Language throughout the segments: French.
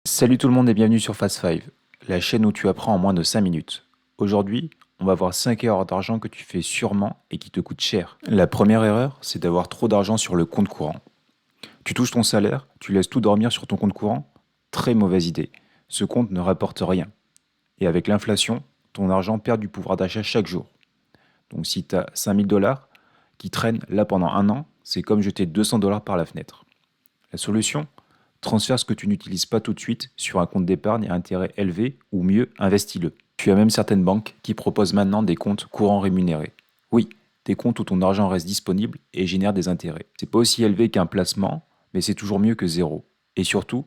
Salut tout le monde et bienvenue sur Fast 5, la chaîne où tu apprends en moins de 5 minutes. Aujourd'hui, on va voir 5 erreurs d'argent que tu fais sûrement et qui te coûtent cher. La première erreur, c'est d'avoir trop d'argent sur le compte courant. Tu touches ton salaire, tu laisses tout dormir sur ton compte courant? Très mauvaise idée. Ce compte ne rapporte rien. Et avec l'inflation, ton argent perd du pouvoir d'achat chaque jour. Donc si tu as 5000 dollars qui traînent là pendant un an, c'est comme jeter 200 dollars par la fenêtre. La solution? Transfère ce que tu n'utilises pas tout de suite sur un compte d'épargne à intérêt élevé ou mieux, investis-le. Tu as même certaines banques qui proposent maintenant des comptes courants rémunérés. Oui, des comptes où ton argent reste disponible et génère des intérêts. C'est pas aussi élevé qu'un placement, mais c'est toujours mieux que zéro. Et surtout,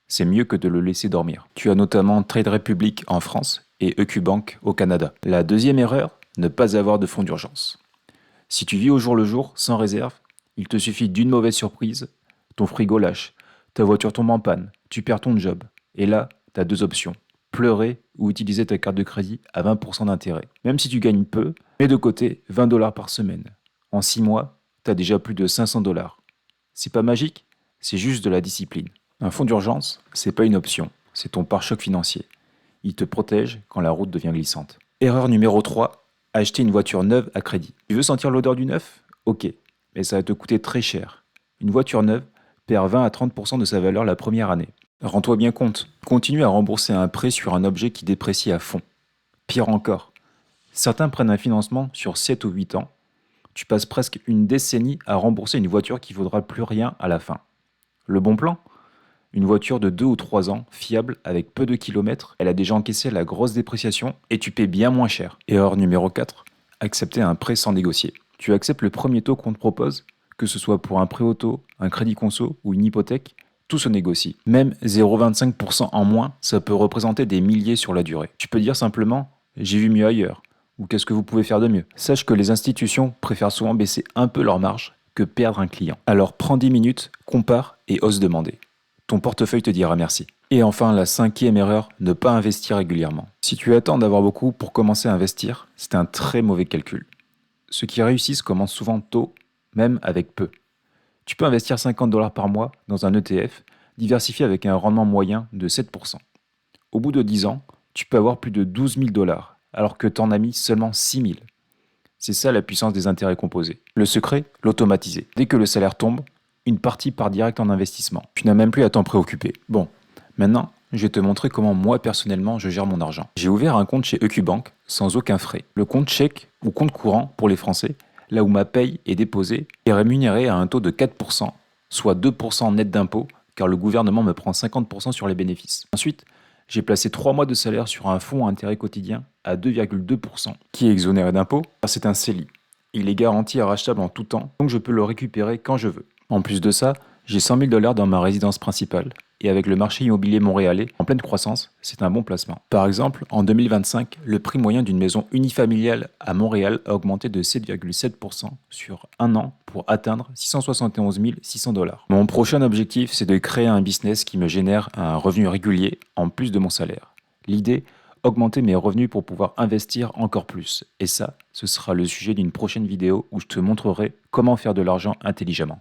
c'est mieux que de le laisser dormir. Tu as notamment Trade Republic en France et EQ-Bank au Canada. La deuxième erreur, ne pas avoir de fonds d'urgence. Si tu vis au jour le jour, sans réserve, il te suffit d'une mauvaise surprise, ton frigo lâche, ta voiture tombe en panne, tu perds ton job. Et là, tu as deux options. Pleurer ou utiliser ta carte de crédit à 20% d'intérêt. Même si tu gagnes peu, mets de côté 20 dollars par semaine. En 6 mois, tu as déjà plus de 500 dollars. C'est pas magique, c'est juste de la discipline. Un fonds d'urgence, c'est pas une option, c'est ton pare-choc financier. Il te protège quand la route devient glissante. Erreur numéro 3, acheter une voiture neuve à crédit. Tu veux sentir l'odeur du neuf? Ok, mais ça va te coûter très cher. Une voiture neuve perd 20 à 30% de sa valeur la première année. Rends-toi bien compte, continue à rembourser un prêt sur un objet qui déprécie à fond. Pire encore, certains prennent un financement sur 7 ou 8 ans. Tu passes presque une décennie à rembourser une voiture qui vaudra plus rien à la fin. Le bon plan? Une voiture de 2 ou 3 ans, fiable, avec peu de kilomètres, elle a déjà encaissé la grosse dépréciation et tu paies bien moins cher. Erreur numéro 4, accepter un prêt sans négocier. Tu acceptes le premier taux qu'on te propose, que ce soit pour un prêt auto, un crédit conso ou une hypothèque, tout se négocie. Même 0,25% en moins, ça peut représenter des milliers sur la durée. Tu peux dire simplement « j'ai vu mieux ailleurs » ou « qu'est-ce que vous pouvez faire de mieux ?» Sache que les institutions préfèrent souvent baisser un peu leur marge que perdre un client. Alors prends 10 minutes, compare et ose demander. Ton portefeuille te dira merci. Et enfin, la cinquième erreur, ne pas investir régulièrement. Si tu attends d'avoir beaucoup pour commencer à investir, c'est un très mauvais calcul. Ceux qui réussissent commencent souvent tôt, même avec peu. Tu peux investir 50 dollars par mois dans un ETF, diversifié avec un rendement moyen de 7%. Au bout de 10 ans, tu peux avoir plus de 12 000 dollars, alors que tu en as mis seulement 6 000. C'est ça la puissance des intérêts composés. Le secret, l'automatiser. Dès que le salaire tombe, une partie part direct en investissement. Tu n'as même plus à t'en préoccuper. Bon, maintenant, je vais te montrer comment moi personnellement je gère mon argent. J'ai ouvert un compte chez EQ-Bank sans aucun frais. Le compte chèque ou compte courant pour les Français, là où ma paye est déposée, est rémunéré à un taux de 4%, soit 2% net d'impôt, car le gouvernement me prend 50% sur les bénéfices. Ensuite, j'ai placé 3 mois de salaire sur un fonds à intérêt quotidien à 2,2%, qui est exonéré d'impôt, car c'est un CELI. Il est garanti et rachetable en tout temps, donc je peux le récupérer quand je veux. En plus de ça, j'ai 100 000 dollars dans ma résidence principale. Et avec le marché immobilier montréalais en pleine croissance, c'est un bon placement. Par exemple, en 2025, le prix moyen d'une maison unifamiliale à Montréal a augmenté de 7,7% sur un an pour atteindre 671 600 dollars. Mon prochain objectif, c'est de créer un business qui me génère un revenu régulier en plus de mon salaire. L'idée, augmenter mes revenus pour pouvoir investir encore plus. Et ça, ce sera le sujet d'une prochaine vidéo où je te montrerai comment faire de l'argent intelligemment.